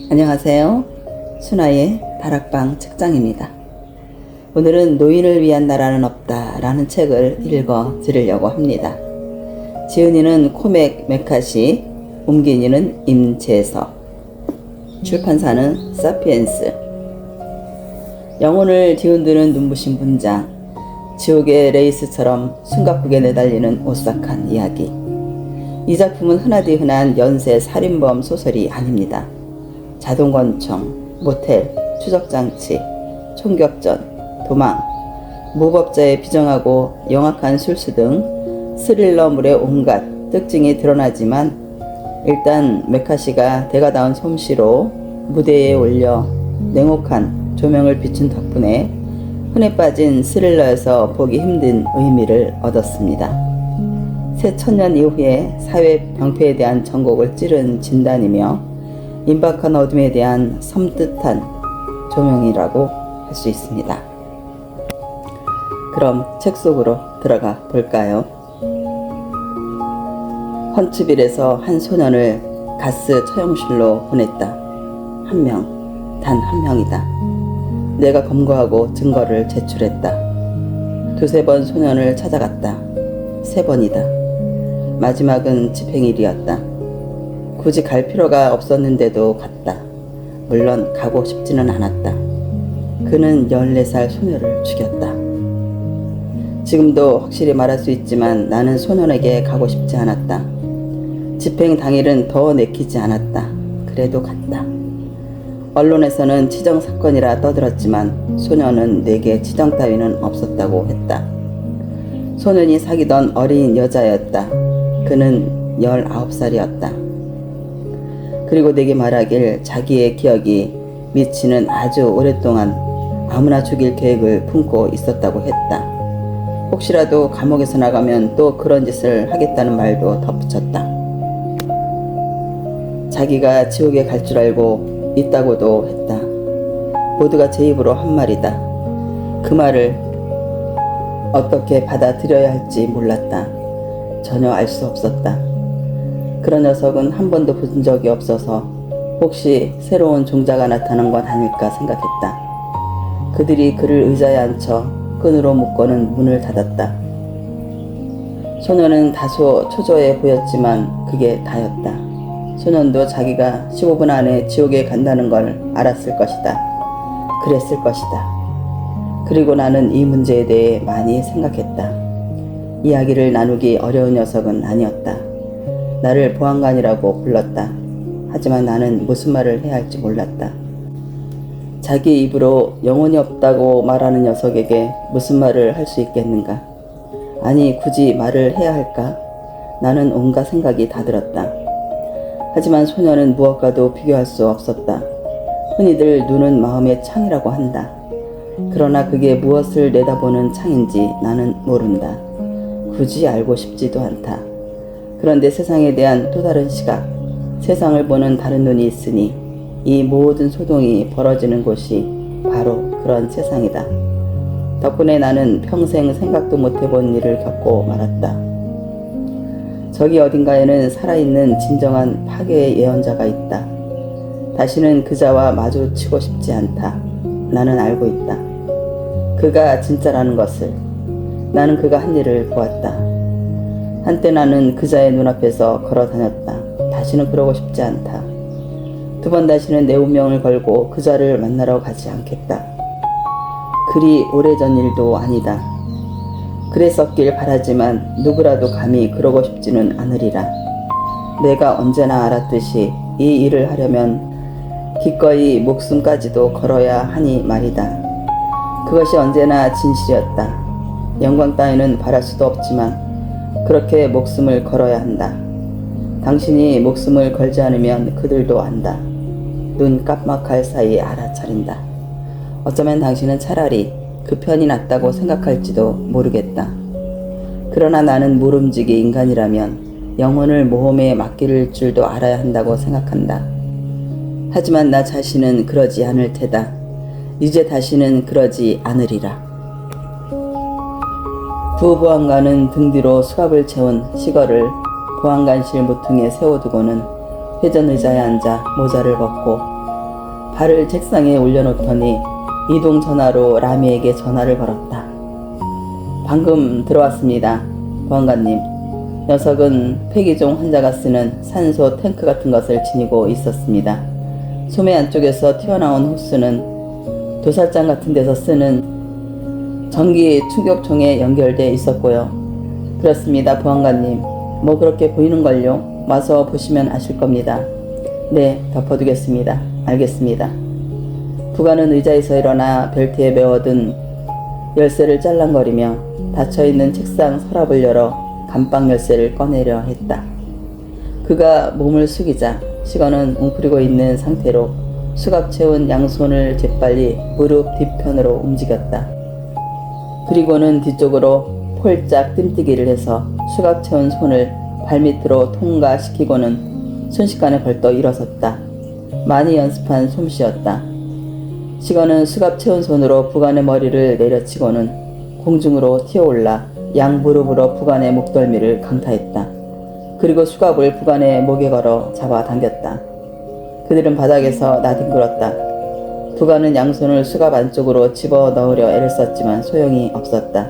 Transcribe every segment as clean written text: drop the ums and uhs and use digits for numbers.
안녕하세요. 순아의 다락방 책장입니다. 오늘은 노인을 위한 나라는 없다 라는 책을 읽어 드리려고 합니다. 지은이는 코맥 메카시, 옮긴이는 임재석, 출판사는 사피엔스. 영혼을 뒤흔드는 눈부신 문장, 지옥의 레이스처럼 숨가쁘게 내달리는 오싹한 이야기. 이 작품은 흔하디 흔한 연쇄 살인범 소설이 아닙니다. 자동권총, 모텔, 추적장치, 총격전, 도망, 무법자의 비정하고 영악한 술수 등 스릴러물의 온갖 특징이 드러나지만 일단 메카시가 대가다운 솜씨로 무대에 올려 냉혹한 조명을 비춘 덕분에 흔해 빠진 스릴러에서 보기 힘든 의미를 얻었습니다. 새 천년 이후에 사회 병폐에 대한 전곡을 찌른 진단이며 임박한 어둠에 대한 섬뜩한 조명이라고 할 수 있습니다. 그럼 책 속으로 들어가 볼까요? 헌츠빌에서 한 소년을 가스 처형실로 보냈다. 한 명, 단 한 명이다. 내가 검거하고 증거를 제출했다. 두세 번 소년을 찾아갔다. 3번이다. 마지막은 집행일이었다. 굳이 갈 필요가 없었는데도 갔다. 물론 가고 싶지는 않았다. 그는 14살 소녀를 죽였다. 지금도 확실히 말할 수 있지만 나는 소년에게 가고 싶지 않았다. 집행 당일은 더 내키지 않았다. 그래도 갔다. 언론에서는 치정 사건이라 떠들었지만 소년은 내게 치정 따위는 없었다고 했다. 소년이 사귀던 어린 여자였다. 그는 19살이었다. 그리고 내게 말하길 자기의 기억이 미치는 아주 오랫동안 아무나 죽일 계획을 품고 있었다고 했다. 혹시라도 감옥에서 나가면 또 그런 짓을 하겠다는 말도 덧붙였다. 자기가 지옥에 갈 줄 알고 있다고도 했다. 모두가 제 입으로 한 말이다. 그 말을 어떻게 받아들여야 할지 몰랐다. 전혀 알 수 없었다. 그런 녀석은 한 번도 본 적이 없어서 혹시 새로운 종자가 나타난 건 아닐까 생각했다. 그들이 그를 의자에 앉혀 끈으로 묶고는 문을 닫았다. 소년은 다소 초조해 보였지만 그게 다였다. 소년도 자기가 15분 안에 지옥에 간다는 걸 알았을 것이다. 그랬을 것이다. 그리고 나는 이 문제에 대해 많이 생각했다. 이야기를 나누기 어려운 녀석은 아니었다. 나를 보안관이라고 불렀다. 하지만 나는 무슨 말을 해야 할지 몰랐다. 자기 입으로 영혼이 없다고 말하는 녀석에게 무슨 말을 할 수 있겠는가? 아니, 굳이 말을 해야 할까? 나는 온갖 생각이 다 들었다. 하지만 소녀는 무엇과도 비교할 수 없었다. 흔히들 눈은 마음의 창이라고 한다. 그러나 그게 무엇을 내다보는 창인지 나는 모른다. 굳이 알고 싶지도 않다. 그런데 세상에 대한 또 다른 시각, 세상을 보는 다른 눈이 있으니 이 모든 소동이 벌어지는 곳이 바로 그런 세상이다. 덕분에 나는 평생 생각도 못 해본 일을 겪고 말았다. 저기 어딘가에는 살아있는 진정한 파괴의 예언자가 있다. 다시는 그자와 마주치고 싶지 않다. 나는 알고 있다. 그가 진짜라는 것을. 나는 그가 한 일을 보았다. 한때 나는 그자의 눈앞에서 걸어 다녔다. 다시는 그러고 싶지 않다. 2번 다시는 내 운명을 걸고 그자를 만나러 가지 않겠다. 그리 오래전 일도 아니다. 그랬었길 바라지만 누구라도 감히 그러고 싶지는 않으리라. 내가 언제나 알았듯이 이 일을 하려면 기꺼이 목숨까지도 걸어야 하니 말이다. 그것이 언제나 진실이었다. 영광 따위는 바랄 수도 없지만 그렇게 목숨을 걸어야 한다. 당신이 목숨을 걸지 않으면 그들도 안다. 눈 깜빡할 사이에 알아차린다. 어쩌면 당신은 차라리 그 편이 낫다고 생각할지도 모르겠다. 그러나 나는 모름지기 인간이라면 영혼을 모험에 맡길 줄도 알아야 한다고 생각한다. 하지만 나 자신은 그러지 않을 테다. 이제 다시는 그러지 않으리라. 두 보안관은 등 뒤로 수갑을 채운 시거를 보안관실 모퉁이에 세워두고는 회전 의자에 앉아 모자를 벗고 발을 책상에 올려놓더니 이동 전화로 라미에게 전화를 걸었다. 방금 들어왔습니다. 보안관님. 녀석은 폐기종 환자가 쓰는 산소 탱크 같은 것을 지니고 있었습니다. 소매 안쪽에서 튀어나온 호스는 도살장 같은 데서 쓰는 전기 충격총에 연결돼 있었고요. 그렇습니다, 보안관님. 뭐 그렇게 보이는걸요? 와서 보시면 아실 겁니다. 네, 덮어두겠습니다. 알겠습니다. 부관은 의자에서 일어나 벨트에 메워둔 열쇠를 짤랑거리며 닫혀있는 책상 서랍을 열어 감방 열쇠를 꺼내려 했다. 그가 몸을 숙이자 시건은 웅크리고 있는 상태로 수갑 채운 양손을 재빨리 무릎 뒤편으로 움직였다. 그리고는 뒤쪽으로 폴짝 뜸뛰기를 해서 수갑 채운 손을 발밑으로 통과시키고는 순식간에 벌떡 일어섰다. 많이 연습한 솜씨였다. 시건은 수갑 채운 손으로 부관의 머리를 내려치고는 공중으로 튀어올라 양 무릎으로 부관의 목덜미를 강타했다. 그리고 수갑을 부관의 목에 걸어 잡아당겼다. 그들은 바닥에서 나뒹굴었다. 부관은 양손을 수갑 안쪽으로 집어넣으려 애를 썼지만 소용이 없었다.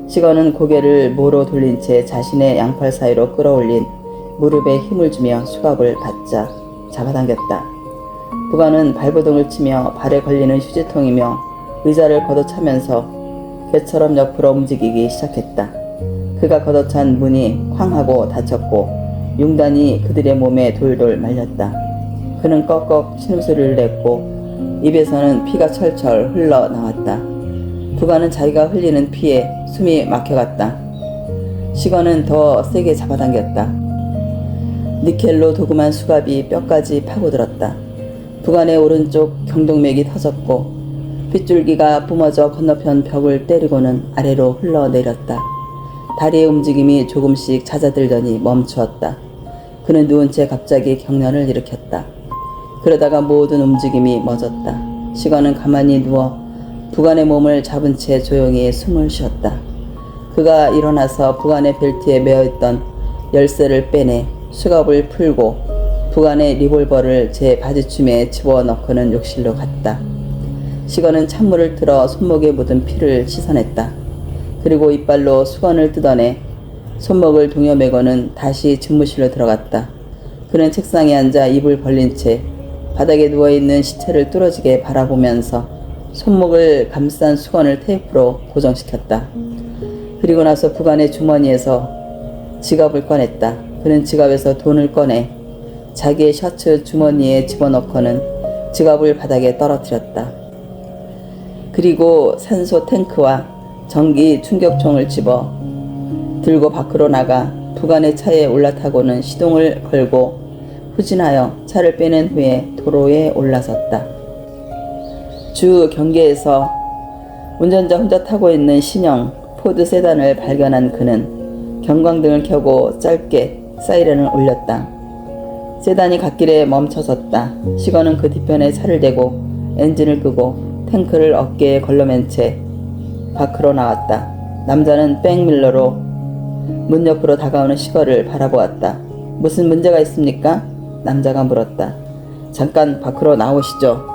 시건은 고개를 모로 돌린 채 자신의 양팔 사이로 끌어올린 무릎에 힘을 주며 수갑을 바짝 잡아당겼다. 부관은 발버둥을 치며 발에 걸리는 휴지통이며 의자를 걷어차면서 개처럼 옆으로 움직이기 시작했다. 그가 걷어찬 문이 쾅 하고 닫혔고 융단이 그들의 몸에 돌돌 말렸다. 그는 꺽꺽 신음소리를 냈고 입에서는 피가 철철 흘러나왔다. 부관은 자기가 흘리는 피에 숨이 막혀갔다. 시건은 더 세게 잡아당겼다. 니켈로 도금한 수갑이 뼈까지 파고들었다. 부관의 오른쪽 경동맥이 터졌고 빗줄기가 뿜어져 건너편 벽을 때리고는 아래로 흘러내렸다. 다리의 움직임이 조금씩 잦아들더니 멈추었다. 그는 누운 채 갑자기 경련을 일으켰다. 그러다가 모든 움직임이 멎었다. 시건은 가만히 누워 부관의 몸을 잡은 채 조용히 숨을 쉬었다. 그가 일어나서 부관의 벨트에 메어있던 열쇠를 빼내 수갑을 풀고 부관의 리볼버를 제 바지춤에 집어넣고는 욕실로 갔다. 시건은 찬물을 틀어 손목에 묻은 피를 씻어냈다. 그리고 이빨로 수건을 뜯어내 손목을 동여매고는 다시 집무실로 들어갔다. 그는 책상에 앉아 입을 벌린 채 바닥에 누워있는 시체를 뚫어지게 바라보면서 손목을 감싼 수건을 테이프로 고정시켰다. 그리고 나서 부관의 주머니에서 지갑을 꺼냈다. 그는 지갑에서 돈을 꺼내 자기의 셔츠 주머니에 집어넣고는 지갑을 바닥에 떨어뜨렸다. 그리고 산소 탱크와 전기 충격총을 집어 들고 밖으로 나가 부관의 차에 올라타고는 시동을 걸고 후진하여 차를 빼낸 후에 도로에 올라섰다. 주 경계에서 운전자 혼자 타고 있는 신형 포드 세단을 발견한 그는 경광등을 켜고 짧게 사이렌을 울렸다. 세단이 갓길에 멈춰섰다. 시건은 그 뒤편에 차를 대고 엔진을 끄고 탱크를 어깨에 걸러맨 채 밖으로 나왔다. 남자는 백밀러로 문 옆으로 다가오는 시건을 바라보았다. 무슨 문제가 있습니까? 남자가 물었다. 잠깐 밖으로 나오시죠.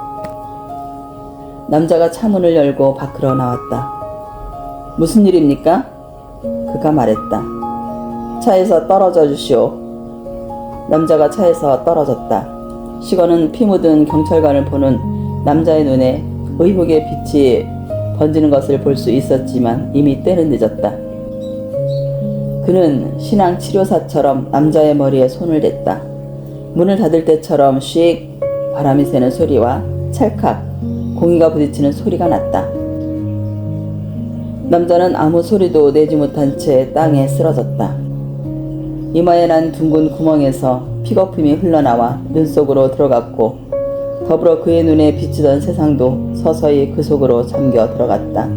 남자가 차문을 열고 밖으로 나왔다. 무슨 일입니까? 그가 말했다. 차에서 떨어져 주시오. 남자가 차에서 떨어졌다. 시건은 피 묻은 경찰관을 보는 남자의 눈에 의혹의 빛이 번지는 것을 볼 수 있었지만 이미 때는 늦었다. 그는 신앙치료사처럼 남자의 머리에 손을 댔다. 문을 닫을 때처럼 씩 바람이 새는 소리와 찰칵 공이가 부딪히는 소리가 났다. 남자는 아무 소리도 내지 못한 채 땅에 쓰러졌다. 이마에 난 둥근 구멍에서 피거품이 흘러나와 눈 속으로 들어갔고 더불어 그의 눈에 비치던 세상도 서서히 그 속으로 잠겨 들어갔다.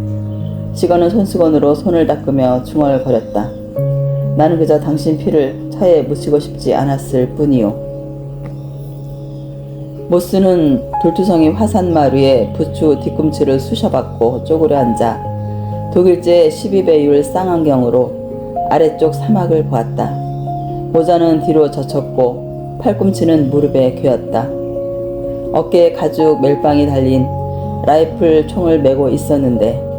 시건은 손수건으로 손을 닦으며 중얼거렸다. 나는 그저 당신 피를 차에 묻히고 싶지 않았을 뿐이요. 모스는 돌투성이 화산마루에 부추 뒤꿈치를 쑤셔박고 쪼그려 앉아 독일제 12배율 쌍안경으로 아래쪽 사막을 보았다. 모자는 뒤로 젖혔고 팔꿈치는 무릎에 괴었다. 어깨에 가죽 멜빵이 달린 라이플 총을 메고 있었는데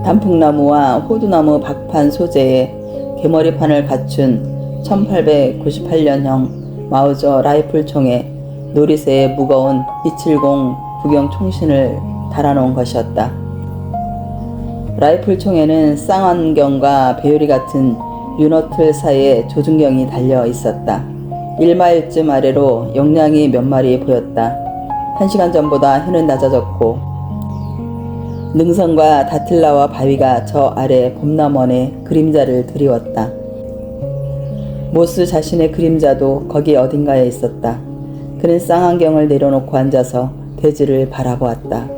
단풍나무와 호두나무 박판 소재의 개머리판을 갖춘 1898년형 마우저 라이플 총에 노리새에 무거운 270 구경 총신을 달아놓은 것이었다. 라이플 총에는 쌍안경과 배율이 같은 윤허틀 사이에 조준경이 달려 있었다. 1마일쯤 아래로 영량이 몇 마리 보였다. 1시간 전보다 해는 낮아졌고 능선과 다틀라와 바위가 저 아래 봄나먼의 그림자를 드리웠다. 모스 자신의 그림자도 거기 어딘가에 있었다. 그는 쌍안경을 내려놓고 앉아서 대지를 바라보았다.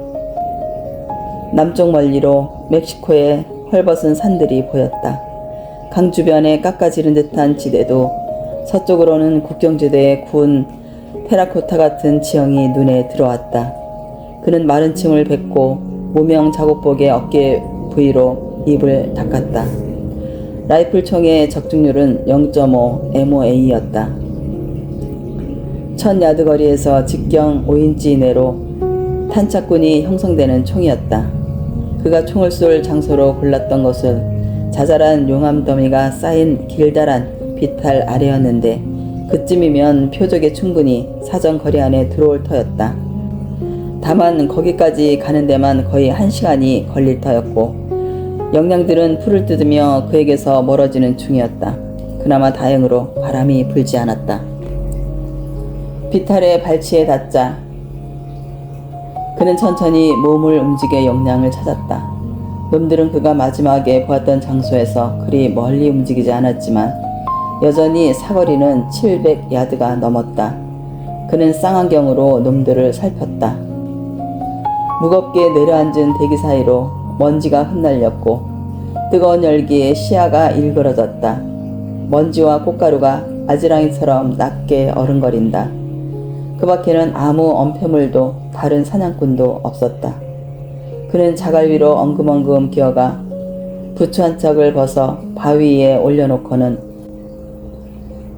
남쪽 멀리로 멕시코의 헐벗은 산들이 보였다. 강 주변에 깎아지른 듯한 지대도 서쪽으로는 국경지대에 구운 테라코타 같은 지형이 눈에 들어왔다. 그는 마른 침을 뱉고 무명 작업복의 어깨 부위로 입을 닦았다. 라이플 총의 적중률은 0.5 MOA였다. 1000야드 거리에서 직경 5인치 이내로 탄착군이 형성되는 총이었다. 그가 총을 쏠 장소로 골랐던 것은 자잘한 용암 더미가 쌓인 길다란 비탈 아래였는데 그쯤이면 표적에 충분히 사정 거리 안에 들어올 터였다. 다만 거기까지 가는 데만 거의 1시간이 걸릴 터였고 영양들은 풀을 뜯으며 그에게서 멀어지는 중이었다. 그나마 다행으로 바람이 불지 않았다. 비탈의 발치에 닿자 그는 천천히 몸을 움직여 영양을 찾았다. 놈들은 그가 마지막에 보았던 장소에서 그리 멀리 움직이지 않았지만 여전히 사거리는 700야드가 넘었다. 그는 쌍안경으로 놈들을 살폈다. 무겁게 내려앉은 대기 사이로 먼지가 흩날렸고 뜨거운 열기에 시야가 일그러졌다. 먼지와 꽃가루가 아지랑이처럼 낮게 어른거린다. 그 밖에는 아무 엄폐물도 다른 사냥꾼도 없었다. 그는 자갈 위로 엉금엉금 기어가 부츠 한 짝을 벗어 바위 위에 올려놓고는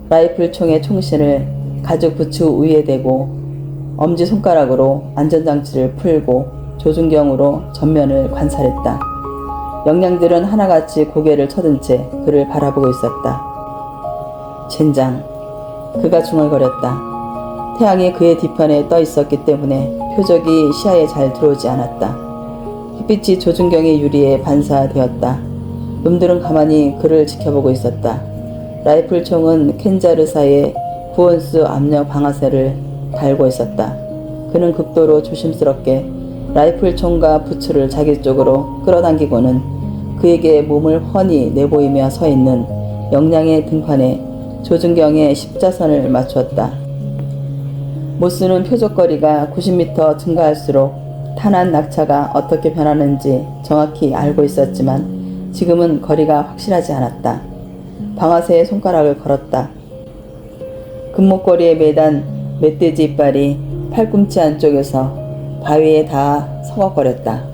라이플 총의 총신을 가죽 부츠 위에 대고 엄지손가락으로 안전장치를 풀고 조준경으로 전면을 관찰했다. 영양들은 하나같이 고개를 쳐든 채 그를 바라보고 있었다. 젠장, 그가 중얼거렸다. 태양이 그의 뒤편에 떠 있었기 때문에 표적이 시야에 잘 들어오지 않았다. 햇빛이 조준경의 유리에 반사되었다. 놈들은 가만히 그를 지켜보고 있었다. 라이플 총은 켄자르사의 9온스 압력 방아쇠를 달고 있었다. 그는 극도로 조심스럽게 라이플 총과 부츠를 자기 쪽으로 끌어당기고는 그에게 몸을 훤히 내보이며 서 있는 영양의 등판에 조준경의 십자선을 맞추었다. 모스는 표적거리가 90m 증가할수록 탄환 낙차가 어떻게 변하는지 정확히 알고 있었지만 지금은 거리가 확실하지 않았다. 방아쇠에 손가락을 걸었다. 금목걸이에 매단 멧돼지 이빨이 팔꿈치 안쪽에서 바위에 닿아 서걱거렸다.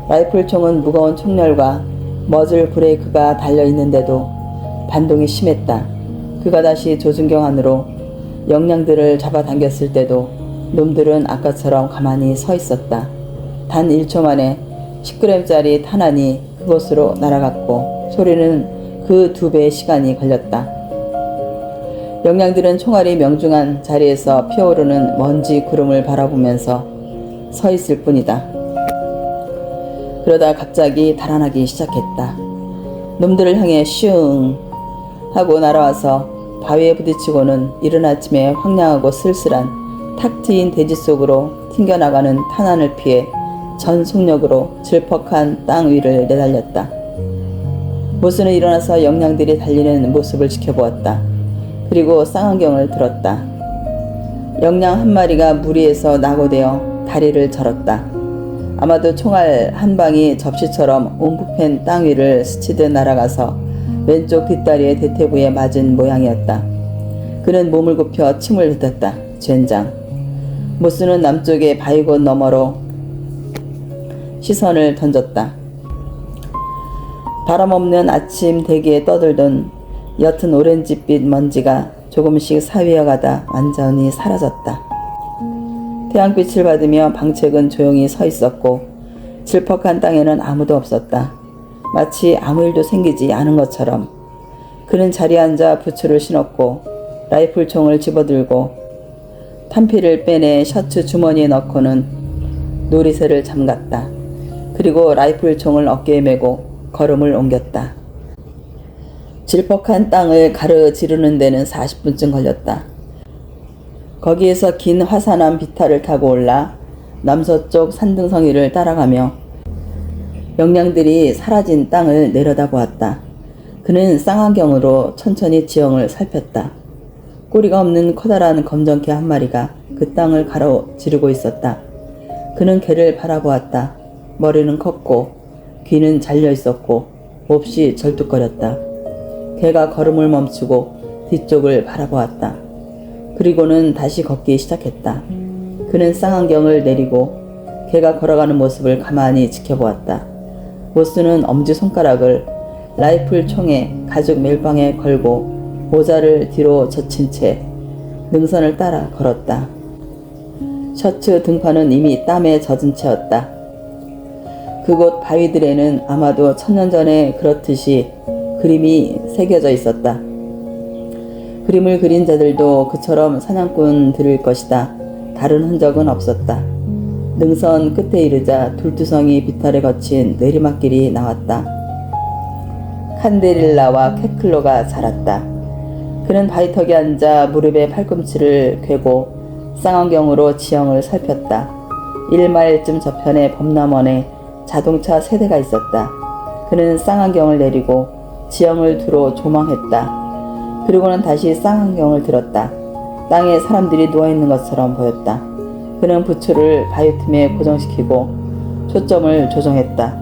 라이플 총은 무거운 총열과 머즐 브레이크가 달려있는데도 반동이 심했다. 그가 다시 조준경 안으로 영양들을 잡아당겼을 때도 놈들은 아까처럼 가만히 서 있었다. 단 1초 만에 10g짜리 탄환이 그곳으로 날아갔고 소리는 그 2배의 시간이 걸렸다. 영양들은 총알이 명중한 자리에서 피어오르는 먼지 구름을 바라보면서 서 있을 뿐이다. 그러다 갑자기 달아나기 시작했다. 놈들을 향해 슝 하고 날아와서 바위에 부딪히고는 이른 아침에 황량하고 쓸쓸한 탁 트인 대지 속으로 튕겨나가는 탄환을 피해 전 속력으로 질퍽한 땅 위를 내달렸다. 모스는 일어나서 영양들이 달리는 모습을 지켜보았다. 그리고 쌍안경을 들었다. 영양 한 마리가 무리에서 낙오되어 다리를 절었다. 아마도 총알 한 방이 접시처럼 움푹팬 땅 위를 스치듯 날아가서 왼쪽 뒷다리의 대퇴부에 맞은 모양이었다. 그는 몸을 굽혀 침을 뱉었다. 젠장. 모스는 남쪽의 바위곳 너머로 시선을 던졌다. 바람 없는 아침 대기에 떠들던 옅은 오렌지빛 먼지가 조금씩 사위어가다 완전히 사라졌다. 태양빛을 받으며 방책은 조용히 서 있었고 질퍽한 땅에는 아무도 없었다. 마치 아무 일도 생기지 않은 것처럼. 그는 자리에 앉아 부츠를 신었고 라이플총을 집어들고 탄피를 빼내 셔츠 주머니에 넣고는 놀이새를 잠갔다. 그리고 라이플총을 어깨에 메고 걸음을 옮겼다. 질퍽한 땅을 가르지르는 데는 40분쯤 걸렸다. 거기에서 긴 화산암 비탈을 타고 올라 남서쪽 산등성이를 따라가며 영양들이 사라진 땅을 내려다보았다. 그는 쌍안경으로 천천히 지형을 살폈다. 꼬리가 없는 커다란 검정개 한 마리가 그 땅을 가로지르고 있었다. 그는 개를 바라보았다. 머리는 컸고 귀는 잘려 있었고 몹시 절뚝거렸다. 개가 걸음을 멈추고 뒤쪽을 바라보았다. 그리고는 다시 걷기 시작했다. 그는 쌍안경을 내리고 개가 걸어가는 모습을 가만히 지켜보았다. 모스는 엄지손가락을 라이플 총에 가죽 멜빵에 걸고 모자를 뒤로 젖힌 채 능선을 따라 걸었다. 셔츠 등판은 이미 땀에 젖은 채였다. 그곳 바위들에는 아마도 1000년 전에 그렇듯이 그림이 새겨져 있었다. 그림을 그린 자들도 그처럼 사냥꾼들일 것이다. 다른 흔적은 없었다. 능선 끝에 이르자 둘두성이 비탈에 거친 내리막길이 나왔다. 칸데릴라와 케클로가 자랐다. 그는 바위턱에 앉아 무릎에 팔꿈치를 괴고 쌍안경으로 지형을 살폈다. 1마일쯤 저편에 범람원에 자동차 세대가 있었다. 그는 쌍안경을 내리고 지형을 두루 조망했다. 그리고는 다시 쌍안경을 들었다. 땅에 사람들이 누워있는 것처럼 보였다. 그는 부츠를 바위 틈에 고정시키고 초점을 조정했다.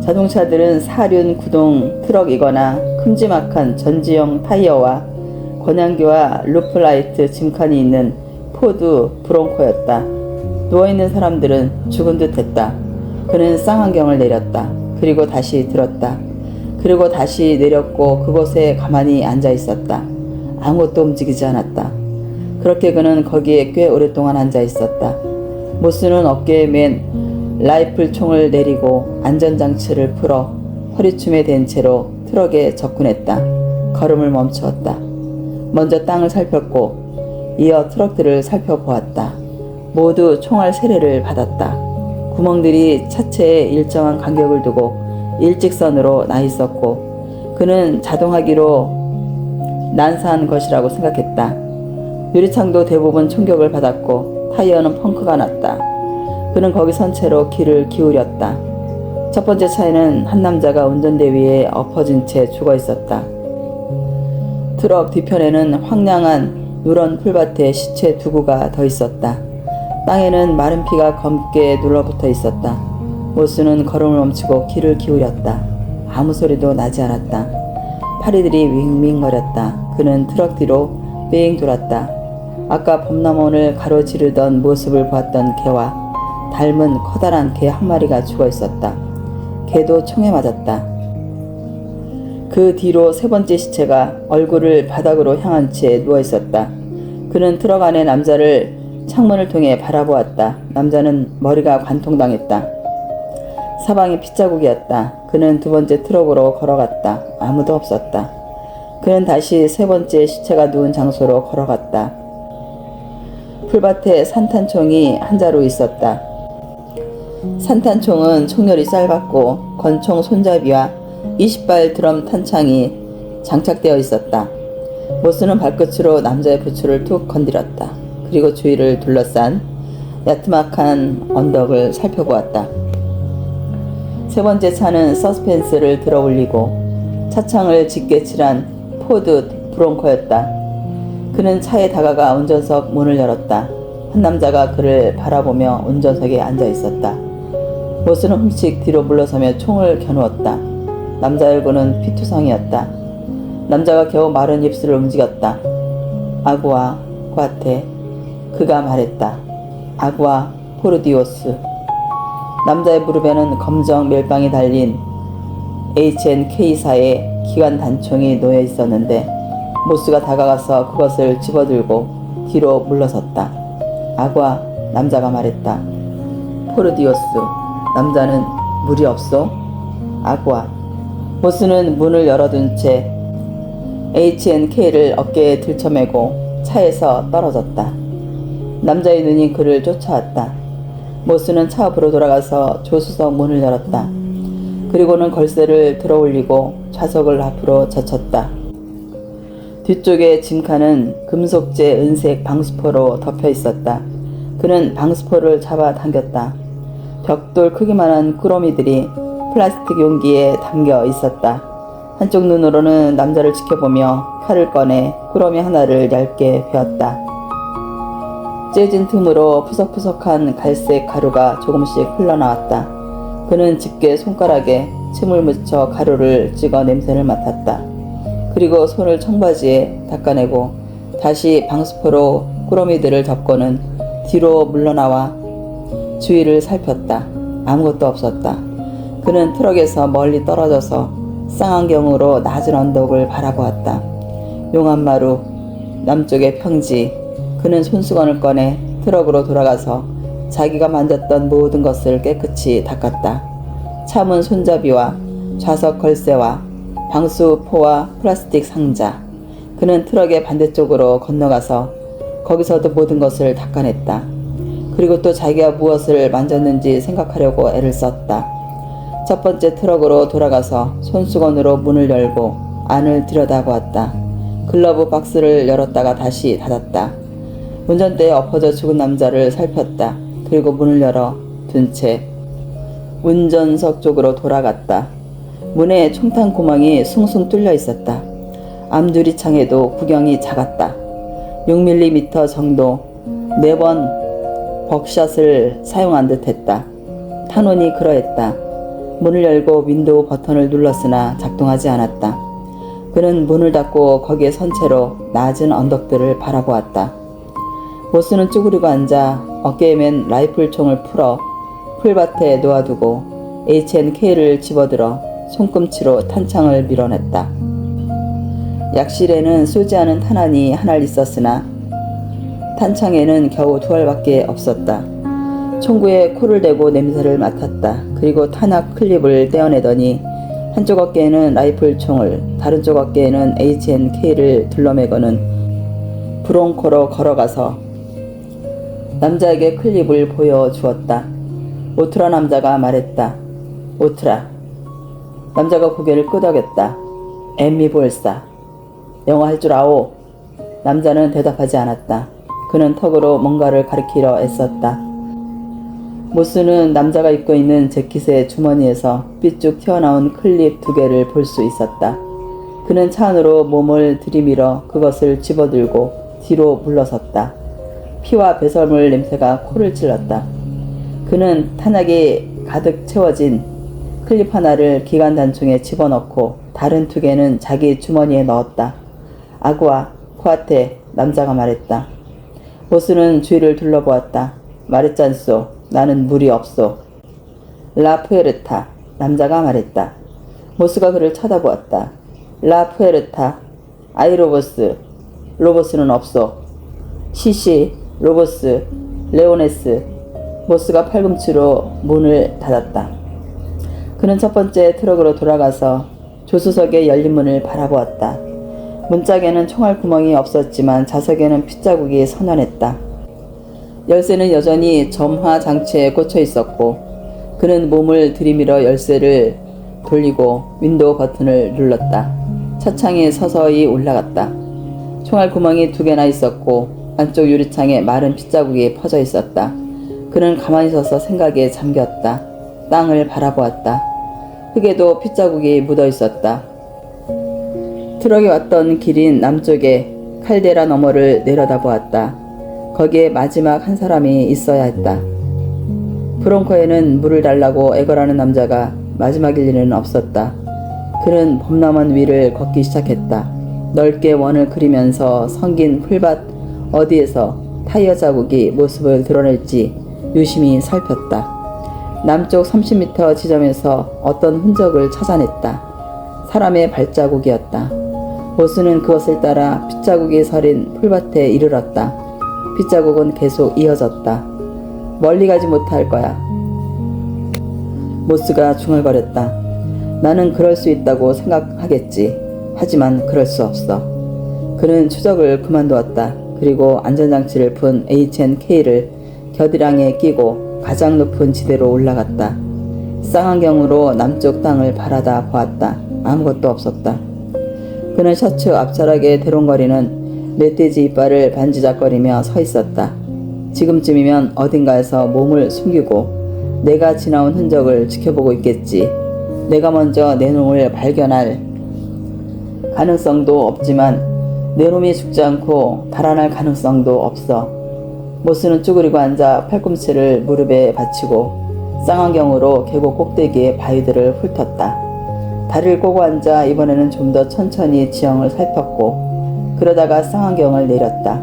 자동차들은 사륜 구동 트럭이거나 큼지막한 전지형 타이어와 권양기와 루프라이트 짐칸이 있는 포드 브롱코였다. 누워있는 사람들은 죽은 듯 했다. 그는 쌍안경을 내렸다. 그리고 다시 들었다. 그리고 다시 내렸고 그곳에 가만히 앉아 있었다. 아무것도 움직이지 않았다. 그렇게 그는 거기에 꽤 오랫동안 앉아 있었다. 모스는 어깨에 맨 라이플 총을 내리고 안전장치를 풀어 허리춤에 댄 채로 트럭에 접근했다. 걸음을 멈추었다. 먼저 땅을 살폈고 이어 트럭들을 살펴보았다. 모두 총알 세례를 받았다. 구멍들이 차체에 일정한 간격을 두고 일직선으로 나 있었고 그는 자동화기로 난사한 것이라고 생각했다. 유리창도 대부분 충격을 받았고 타이어는 펑크가 났다. 그는 거기 선 채로 귀를 기울였다. 첫 번째 차에는 한 남자가 운전대 위에 엎어진 채 죽어 있었다. 트럭 뒤편에는 황량한 누런 풀밭에 시체 두 구가 더 있었다. 땅에는 마른 피가 검게 눌러붙어 있었다. 모스는 걸음을 멈추고 귀를 기울였다. 아무 소리도 나지 않았다. 파리들이 윙윙거렸다. 그는 트럭 뒤로 뺑 돌았다. 아까 범람원을 가로지르던 모습을 보았던 개와 닮은 커다란 개 한 마리가 죽어 있었다. 개도 총에 맞았다. 그 뒤로 세 번째 시체가 얼굴을 바닥으로 향한 채 누워 있었다. 그는 트럭 안의 남자를 창문을 통해 바라보았다. 남자는 머리가 관통당했다. 사방이 핏자국이었다. 그는 두 번째 트럭으로 걸어갔다. 아무도 없었다. 그는 다시 세 번째 시체가 누운 장소로 걸어갔다. 풀밭에 산탄총이 한 자루 있었다. 산탄총은 총열이 짧았고 권총 손잡이와 20발 드럼 탄창이 장착되어 있었다. 모스는 발끝으로 남자의 부츠를 툭 건드렸다. 그리고 주위를 둘러싼 야트막한 언덕을 살펴보았다. 세 번째 차는 서스펜스를 들어 올리고 차창을 짙게 칠한 포드 브롱코였다. 그는 차에 다가가 운전석 문을 열었다. 한 남자가 그를 바라보며 운전석에 앉아 있었다. 모스는 훔씩 뒤로 물러서며 총을 겨누었다. 남자 얼굴은 피투성이었다. 남자가 겨우 마른 입술을 움직였다. 아구아 구아테. 그가 말했다. 아구아 포르디오스. 남자의 무릎에는 검정 멜빵이 달린 HNK사의 기관 단총이 놓여 있었는데 모스가 다가가서 그것을 집어들고 뒤로 물러섰다. 아과, 남자가 말했다. 포르디오스, 남자는 물이 없소? 아과. 모스는 문을 열어둔 채 H&K를 어깨에 들쳐매고 차에서 떨어졌다. 남자의 눈이 그를 쫓아왔다. 모스는 차 앞으로 돌아가서 조수석 문을 열었다. 그리고는 걸쇠를 들어올리고 좌석을 앞으로 젖혔다. 뒤쪽에 짐칸은 금속재 은색 방수포로 덮여 있었다. 그는 방수포를 잡아 당겼다. 벽돌 크기만한 꾸러미들이 플라스틱 용기에 담겨 있었다. 한쪽 눈으로는 남자를 지켜보며 칼을 꺼내 꾸러미 하나를 얇게 베었다. 째진 틈으로 푸석푸석한 갈색 가루가 조금씩 흘러나왔다. 그는 집게 손가락에 침을 묻혀 가루를 찍어 냄새를 맡았다. 그리고 손을 청바지에 닦아내고 다시 방수포로 꾸러미들을 덮고는 뒤로 물러나와 주위를 살폈다. 아무것도 없었다. 그는 트럭에서 멀리 떨어져서 쌍안경으로 낮은 언덕을 바라보았다. 용암마루, 남쪽의 평지. 그는 손수건을 꺼내 트럭으로 돌아가서 자기가 만졌던 모든 것을 깨끗이 닦았다. 차문 손잡이와 좌석 걸쇠와 방수포와 플라스틱 상자. 그는 트럭의 반대쪽으로 건너가서 거기서도 모든 것을 닦아냈다. 그리고 또 자기가 무엇을 만졌는지 생각하려고 애를 썼다. 첫 번째 트럭으로 돌아가서 손수건으로 문을 열고 안을 들여다보았다. 글러브 박스를 열었다가 다시 닫았다. 운전대에 엎어져 죽은 남자를 살폈다. 그리고 문을 열어 둔 채 운전석 쪽으로 돌아갔다. 문에 총탄 구멍이 숭숭 뚫려 있었다. 앞유리창에도 구경이 작았다. 6mm 정도 4번 벅샷을 사용한 듯 했다. 탄원이 그러했다. 문을 열고 윈도우 버튼을 눌렀으나 작동하지 않았다. 그는 문을 닫고 거기에 선 채로 낮은 언덕들을 바라보았다. 모스는 쭈그리고 앉아 어깨에 맨 라이플총을 풀어 풀밭에 놓아두고 H&K를 집어들어 손꿈치로 탄창을 밀어냈다. 약실에는 쏘지 않은 탄환이 하나 있었으나 탄창에는 겨우 2알밖에 없었다. 총구에 코를 대고 냄새를 맡았다. 그리고 탄약 클립을 떼어내더니 한쪽 어깨에는 라이플총을, 다른 쪽 어깨에는 H&K를 둘러매고는 브롱코로 걸어가서 남자에게 클립을 보여주었다. 오트라, 남자가 말했다. 오트라. 남자가 고개를 끄덕였다. 엠미 볼사. 영어 할 줄 아오. 남자는 대답하지 않았다. 그는 턱으로 뭔가를 가리키려 애썼다. 모스는 남자가 입고 있는 재킷의 주머니에서 삐쭉 튀어나온 클립 2개를 볼 수 있었다. 그는 차 안으로 몸을 들이밀어 그것을 집어들고 뒤로 물러섰다. 피와 배설물 냄새가 코를 찔렀다. 그는 탄약이 가득 채워진 클립 하나를 기관 단총에 집어넣고 다른 2개는 자기 주머니에 넣었다. 아구아, 코아테, 남자가 말했다. 모스는 주위를 둘러보았다. 말했잖소. 나는 물이 없소. 라푸에르타, 남자가 말했다. 모스가 그를 쳐다보았다. 라푸에르타, 아이로보스, 로보스는 없소. 시시, 로보스, 레오네스. 모스가 팔꿈치로 문을 닫았다. 그는 첫 번째 트럭으로 돌아가서 조수석의 열린 문을 바라보았다. 문짝에는 총알 구멍이 없었지만 좌석에는 핏자국이 선연했다. 열쇠는 여전히 점화 장치에 꽂혀 있었고 그는 몸을 들이밀어 열쇠를 돌리고 윈도우 버튼을 눌렀다. 차창이 서서히 올라갔다. 총알 구멍이 2개나 있었고 안쪽 유리창에 마른 핏자국이 퍼져 있었다. 그는 가만히 서서 생각에 잠겼다. 땅을 바라보았다. 흙에도 핏자국이 묻어 있었다. 트럭이 왔던 길인 남쪽에 칼데라 너머를 내려다보았다. 거기에 마지막 한 사람이 있어야 했다. 브롱코에는 물을 달라고 애걸하는 남자가 마지막일 리는 없었다. 그는 범람한 위를 걷기 시작했다. 넓게 원을 그리면서 성긴 풀밭 어디에서 타이어 자국이 모습을 드러낼지 유심히 살폈다. 남쪽 30m 지점에서 어떤 흔적을 찾아냈다. 사람의 발자국이었다. 모스는 그것을 따라 핏자국이 서린 풀밭에 이르렀다. 빗자국은 계속 이어졌다. 멀리 가지 못할 거야. 모스가 중얼거렸다. 나는 그럴 수 있다고 생각하겠지. 하지만 그럴 수 없어. 그는 추적을 그만두었다. 그리고 안전장치를 푼 HNK를 겨드랑이에 끼고 가장 높은 지대로 올라갔다. 쌍안경으로 남쪽 땅을 바라다 보았다. 아무것도 없었다. 그는 셔츠 앞자락에 대롱거리는 멧돼지 이빨을 반지작거리며 서 있었다. 지금쯤이면 어딘가에서 몸을 숨기고 내가 지나온 흔적을 지켜보고 있겠지. 내가 먼저 내 놈을 발견할 가능성도 없지만 내 놈이 죽지 않고 달아날 가능성도 없어. 모스는 쭈그리고 앉아 팔꿈치를 무릎에 받치고 쌍안경으로 계곡 꼭대기의 바위들을 훑었다. 다리를 꼬고 앉아 이번에는 좀 더 천천히 지형을 살폈고 그러다가 쌍안경을 내렸다.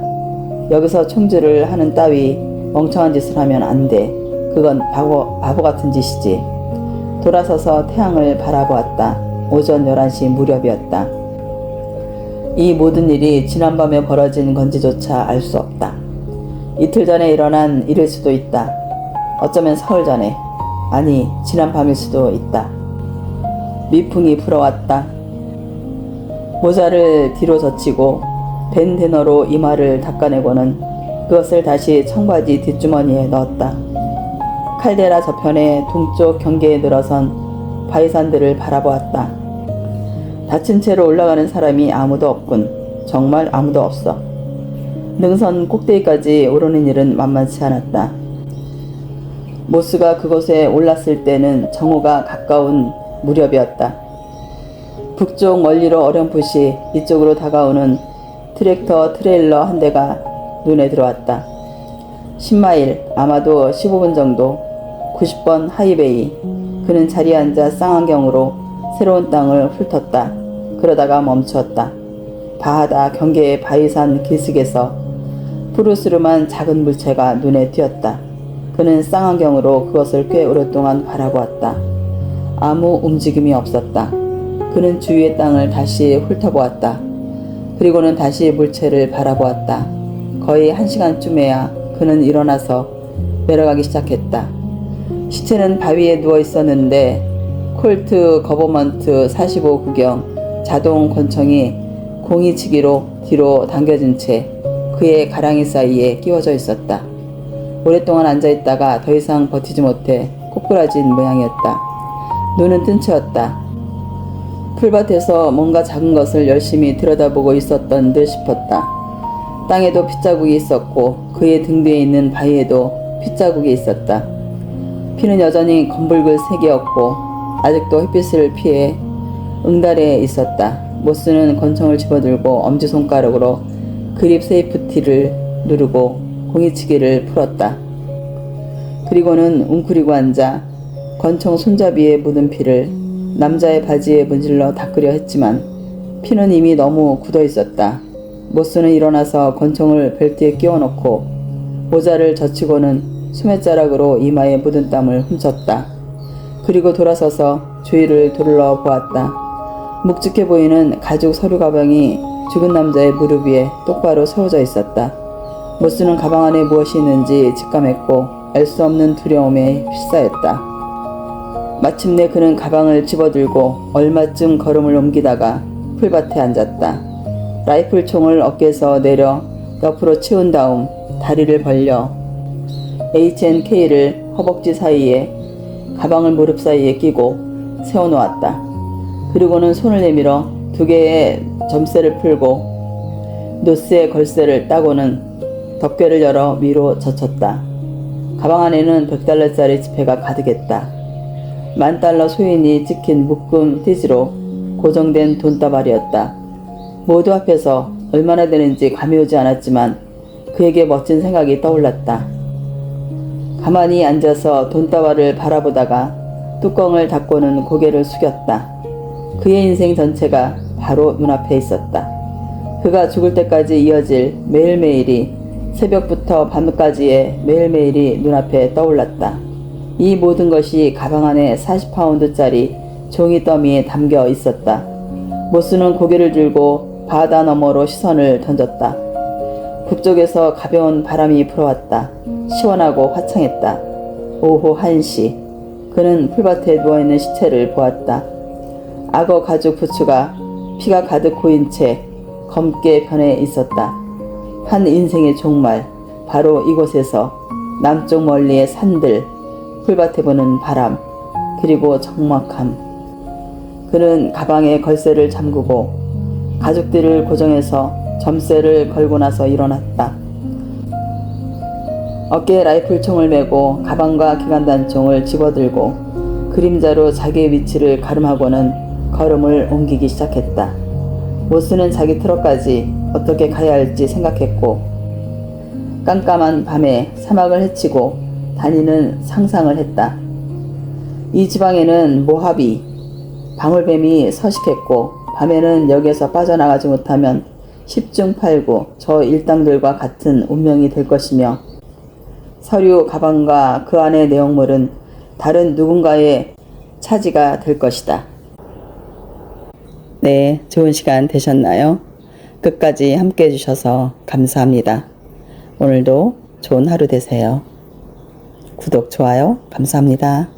여기서 총질을 하는 따위 멍청한 짓을 하면 안 돼. 그건 바보 같은 짓이지. 돌아서서 태양을 바라보았다. 오전 11시 무렵이었다. 이 모든 일이 지난밤에 벌어진 건지조차 알 수 없다. 이틀 전에 일어난 일일 수도 있다. 어쩌면 사흘 전에, 아니 지난밤일 수도 있다. 미풍이 불어왔다. 모자를 뒤로 젖히고 밴드너로 이마를 닦아내고는 그것을 다시 청바지 뒷주머니에 넣었다. 칼데라 저편의 동쪽 경계에 늘어선 바위산들을 바라보았다. 다친 채로 올라가는 사람이 아무도 없군. 정말 아무도 없어. 능선 꼭대기까지 오르는 일은 만만치 않았다. 모스가 그곳에 올랐을 때는 정오가 가까운 무렵이었다. 북쪽 멀리로 어렴풋이 이쪽으로 다가오는 트랙터 트레일러 한 대가 눈에 들어왔다. 10마일, 아마도 15분 정도, 90번 하이베이. 그는 자리에 앉아 쌍안경으로 새로운 땅을 훑었다. 그러다가 멈추었다. 바하다 경계의 바위산 기슭에서 푸르스름한 작은 물체가 눈에 띄었다. 그는 쌍안경으로 그것을 꽤 오랫동안 바라보았다. 아무 움직임이 없었다. 그는 주위의 땅을 다시 훑어보았다. 그리고는 다시 물체를 바라보았다. 거의 1시간쯤에야 그는 일어나서 내려가기 시작했다. 시체는 바위에 누워 있었는데 콜트 거버먼트 45 구경 자동 권총이 공이치기로 뒤로 당겨진 채 그의 가랑이 사이에 끼워져 있었다. 오랫동안 앉아있다가 더 이상 버티지 못해 꼬꾸라진 모양이었다. 눈은 뜬 채였다. 풀밭에서 뭔가 작은 것을 열심히 들여다보고 있었던 듯 싶었다. 땅에도 핏자국이 있었고 그의 등 뒤에 있는 바위에도 핏자국이 있었다. 피는 여전히 검붉은 색이었고 아직도 햇빛을 피해 응달에 있었다. 모스는 권총을 집어들고 엄지손가락으로 그립 세이프티를 누르고 공이치기를 풀었다. 그리고는 웅크리고 앉아 권총 손잡이에 묻은 피를 남자의 바지에 문질러 닦으려 했지만 피는 이미 너무 굳어 있었다. 모스는 일어나서 권총을 벨트에 끼워놓고 모자를 젖히고는 소매자락으로 이마에 묻은 땀을 훔쳤다. 그리고 돌아서서 주위를 둘러보았다. 묵직해 보이는 가죽 서류 가방이 죽은 남자의 무릎 위에 똑바로 세워져 있었다. 모스는 가방 안에 무엇이 있는지 직감했고 알 수 없는 두려움에 휩싸였다. 마침내 그는 가방을 집어들고 얼마쯤 걸음을 옮기다가 풀밭에 앉았다. 라이플총을 어깨에서 내려 옆으로 치운 다음 다리를 벌려 HNK를 허벅지 사이에 가방을 무릎 사이에 끼고 세워놓았다. 그리고는 손을 내밀어 두 개의 점쇠를 풀고 노스의 걸쇠를 따고는 덮개를 열어 위로 젖혔다. 가방 안에는 $100짜리 지폐가 가득했다. $10,000 소인이 찍힌 묶음 띠지로 고정된 돈다발이었다. 모두 합해서 얼마나 되는지 감이 오지 않았지만 그에게 멋진 생각이 떠올랐다. 가만히 앉아서 돈다발을 바라보다가 뚜껑을 닫고는 고개를 숙였다. 그의 인생 전체가 바로 눈앞에 있었다. 그가 죽을 때까지 이어질 매일매일이 새벽부터 밤까지의 매일매일이 눈앞에 떠올랐다. 이 모든 것이 가방 안에 40파운드짜리 종이 더미에 담겨 있었다. 모스는 고개를 들고 바다 너머로 시선을 던졌다. 북쪽에서 가벼운 바람이 불어왔다. 시원하고 화창했다. 오후 1시 그는 풀밭에 누워있는 시체를 보았다. 악어 가죽 부츠가 피가 가득 고인 채 검게 변해 있었다. 한 인생의 종말, 바로 이곳에서 남쪽 멀리의 산들, 풀밭에 부는 바람, 그리고 적막함. 그는 가방에 걸쇠를 잠그고 가죽들을 고정해서 점쇠를 걸고 나서 일어났다. 어깨에 라이플총을 메고 가방과 기관단총을 집어들고 그림자로 자기의 위치를 가름하고는 걸음을 옮기기 시작했다. 못쓰는 자기 트럭까지 어떻게 가야 할지 생각했고 깜깜한 밤에 사막을 헤치고 다니는 상상을 했다. 이 지방에는 모하비, 방울뱀이 서식했고 밤에는 여기에서 빠져나가지 못하면 10중 8구 저 일당들과 같은 운명이 될 것이며 서류 가방과 그 안의 내용물은 다른 누군가의 차지가 될 것이다. 네, 좋은 시간 되셨나요? 끝까지 함께 해주셔서 감사합니다. 오늘도 좋은 하루 되세요. 구독, 좋아요 감사합니다.